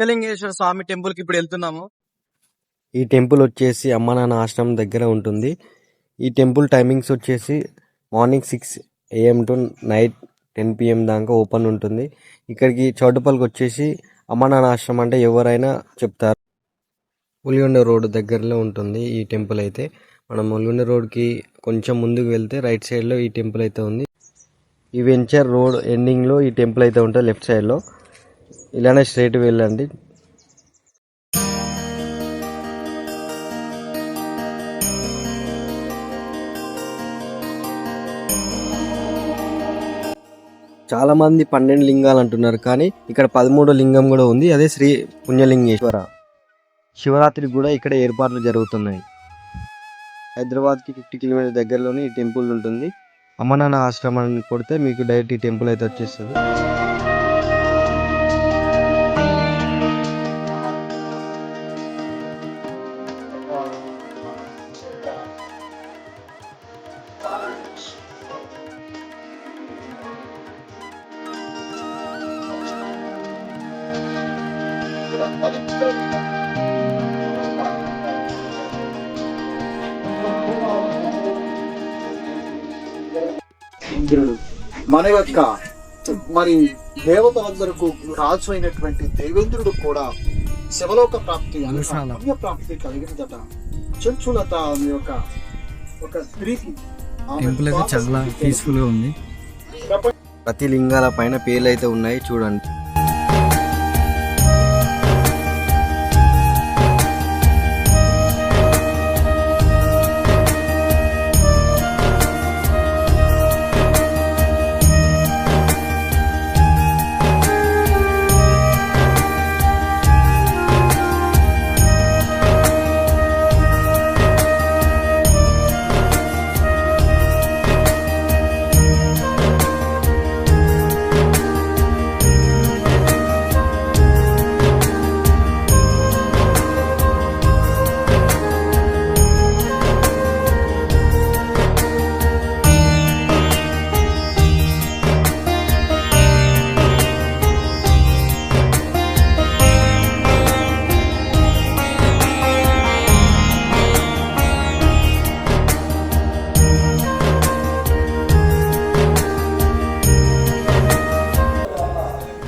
లింగేశ్వర స్వామి temple కి ఇప్పుడు వెళ్తున్నాము. ఈ టెంపుల్ వచ్చేసి అమ్మ నాన్న ఆశ్రమం దగ్గర ఉంటుంది. ఈ టెంపుల్ టైమింగ్స్ వచ్చేసి morning 6 AM to night 10 PM దాకా ఓపెన్ ఉంటుంది. ఇక్కడికి చౌటుపల్లికి వచ్చేసి అమ్మ నాన్న ఆశ్రమం అంటే ఎవరైనా చెప్తారు. ఉలిగొండ రోడ్ దగ్గరలో ఉంటుంది ఈ టెంపుల్ అయితే. మనం ఉలిగొండ రోడ్కి కొంచెం ముందుకు వెళ్తే రైట్ సైడ్లో ఈ టెంపుల్ అయితే ఉంది. ఈ వెంచర్ రోడ్ ఎండింగ్లో ఈ టెంపుల్ అయితే ఉంటుంది లెఫ్ట్ సైడ్లో. ఇలానే స్ట్రైట్ వెళ్ళండి. చాలా మంది 12 లింగాలు అంటున్నారు, కానీ ఇక్కడ 13వ లింగం కూడా ఉంది. అదే శ్రీ పుణ్యలింగేశ్వర. శివరాత్రికి కూడా ఇక్కడ ఏర్పాట్లు జరుగుతున్నాయి. హైదరాబాద్కి 50 కిలోమీటర్ దగ్గరలోనే ఈ టెంపుల్ ఉంటుంది. అమ్మనాన్న ఆశ్రమాన్ని కొడితే మీకు డైరెక్ట్ ఈ టెంపుల్ అయితే వచ్చేస్తుంది. ఇంద్రుడు మన యొక్క మరి దేవతలందరకు రాజు అయినటువంటి దేవేంద్రుడు కూడా శివలోక ప్రాప్తి పుణ్య ప్రాప్తి కలిగిందట. చెంచులత అనే ఒక స్త్రీకి టెంపుల్ అయితే చాలా పీస్ఫుల్ గా ఉంది. ప్రతి లింగాల పైన పేర్లు అయితే ఉన్నాయి చూడండి.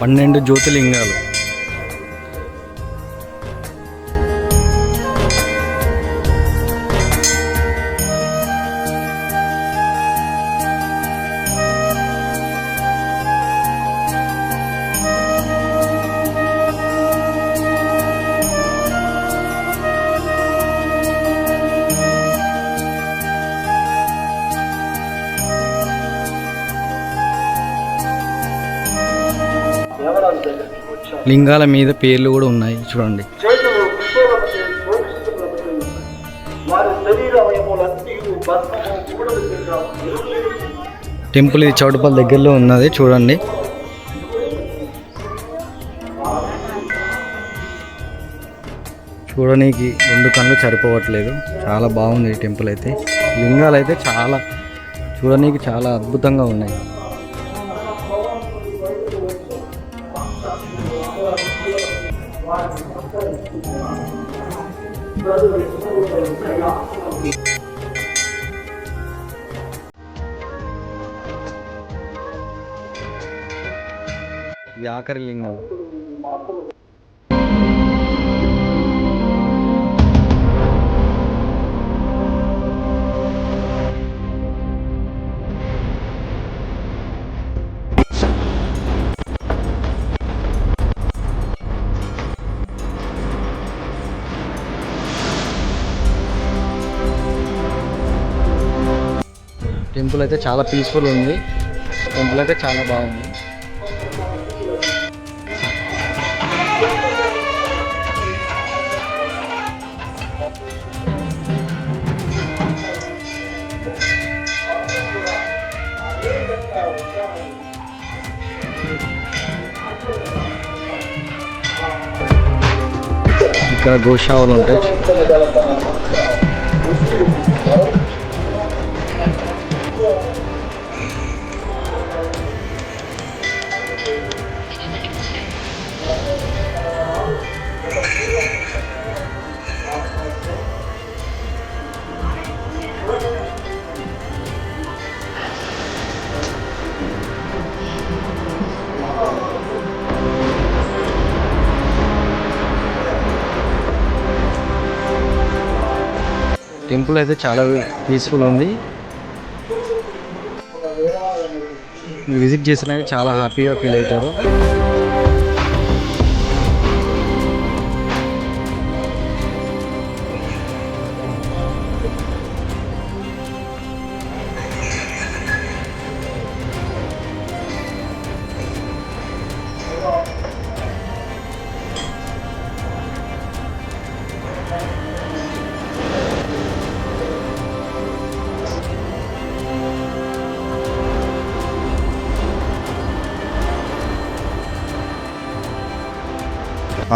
పన్నెండు జ్యోతిలింగాలు. లింగాల మీద పేర్లు కూడా ఉన్నాయి చూడండి. టెంపుల్ ఇది చౌటుపల్లి దగ్గరలో ఉన్నది చూడండి. చూడడానికి 2 కళ్ళు సరిపోవట్లేదు. చాలా బాగుంది ఈ టెంపుల్ అయితే. లింగాలు అయితే చాలా చూడడానికి చాలా అద్భుతంగా ఉన్నాయి. ఇది ఆఖరి లింగం. టెంపుల్ అయితే చాలా పీస్ఫుల్ ఉంది. టెంపుల్ అయితే చాలా బాగుంది. ఇక్కడ గోశావలు ఉంటాయి. టెంపుల్ అయితే చాలా పీస్ఫుల్ ఉంది. విజిట్ చేసిన చాలా హ్యాపీగా ఫీల్ అవుతారు.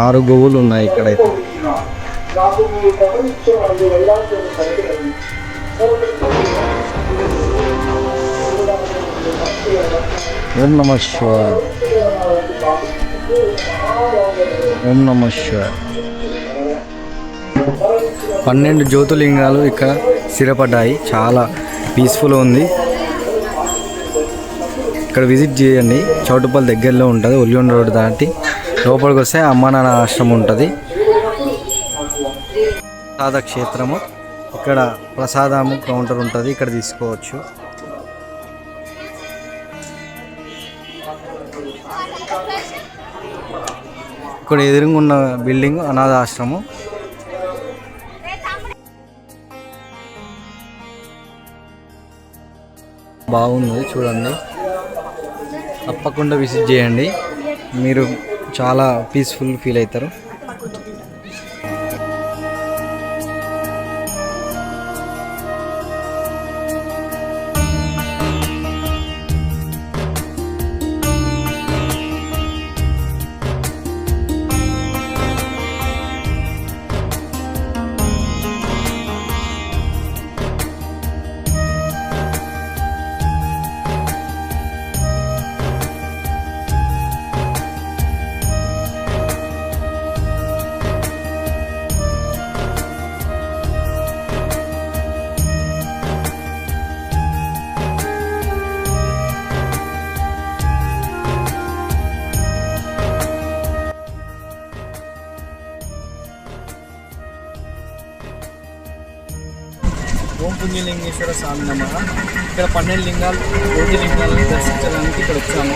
ఆరు గోవులు ఉన్నాయి ఇక్కడైతే. ఓం నమః శివాయ. ఓం నమః శివాయ. 12 జ్యోతిర్లింగాలు ఇక్కడ స్థిరపడ్డాయి. చాలా పీస్ఫుల్ ఉంది. ఇక్కడ విజిట్ చేయండి. చౌటుపల్లి దగ్గరలో ఉంటుంది. ఉల్లిగొండ రోడ్ దాటి లోపలికి వస్తే అమ్మా నాన్న ఆశ్రమం ఉంటుంది. ప్రసాద క్షేత్రము. ఇక్కడ ప్రసాదము కౌంటర్ ఉంటుంది. ఇక్కడ తీసుకోవచ్చు. ఇక్కడ ఎదురుగా ఉన్న బిల్డింగ్ అనాథ ఆశ్రమం. బాగుంది చూడండి. తప్పకుండా విజిట్ చేయండి. మీరు చాలా పీస్ఫుల్ ఫీల్ అవుతారు. ఓం పుణ్యలింగేశ్వర స్వామి నమః. ఇక్కడ 12 లింగాలు జ్యోతిర్లింగాలను దర్శించడానికి ఇక్కడ వచ్చాము.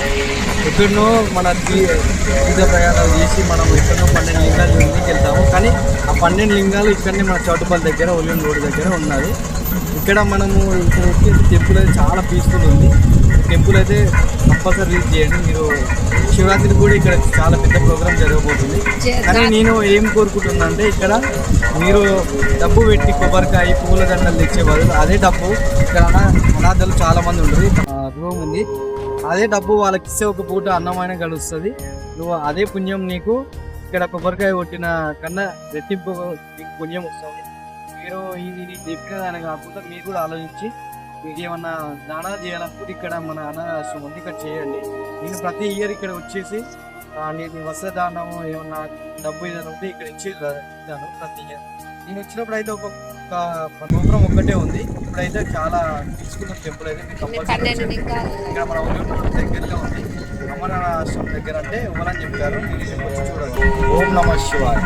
ఎక్కడనో మన తీర్థ ప్రయాణాలు చేసి మనం ఎక్కడనో 12 లింగాలు ఇంటికి వెళ్తాము. కానీ ఆ 12 లింగాలు ఇక్కడనే మన చౌటుపల్లి దగ్గర ఉల్లిగొండ రోడ్ దగ్గర ఉన్నది. ఇక్కడ మనము ఇక్కడ వచ్చే టెంపుల్ అయితే చాలా పీస్ఫుల్ ఉంది. టెంపుల్ అయితే కంపల్సరీ రీచ్ చేయండి. మీరు శివరాత్రి కూడా ఇక్కడ చాలా పెద్ద ప్రోగ్రామ్ జరగబోతుంది. కానీ నేను ఏం కోరుకుంటున్నా అంటే ఇక్కడ మీరు డబ్బు పెట్టి కొబ్బరికాయ పూల దండలు తెచ్చే బదులు అదే డబ్బు ఇక్కడ అనాథలు చాలా మంది ఉంటుంది. రూమ్ ఉంది. అదే డబ్బు వాళ్ళకి ఇస్తే ఒక పూట అన్నమైన గడుస్తుంది. నువ్వు అదే పుణ్యం నీకు ఇక్కడ కొబ్బరికాయ కొట్టిన కన్నా రెట్టింపు నీకు పుణ్యం వస్తుంది. మీరు ఇది చెప్పిన దాని కాకుండా మీరు కూడా ఆలోచించి మీకు ఏమన్నా దానా చేయాలనుకుంటే ఇక్కడ మన అనాథాశ్రమం ఉంది. ఇక్కడ చేయండి. నేను ప్రతి ఇయర్ ఇక్కడ వచ్చేసి నేను వస్త్రదానము ఏమన్నా డబ్బు ఏదైనా ఉంటే ఇక్కడ ఇచ్చేదాను ప్రతి ఇయర్. నేను వచ్చినప్పుడు అయితే ఒక గోపురం ఒక్కటే ఉంది. ఇప్పుడైతే చాలా తీసుకున్న టెంపుల్ అయితే మీకు కంపల్సరీ ఇక్కడ మన ఉల్లిగొండ దగ్గరలో ఉంది. అమరనాథ ఆశ్రమం దగ్గర అంటే ఎవరని చెప్పారు. మీరు వచ్చి చూడండి. ఓం నమః శివాయ.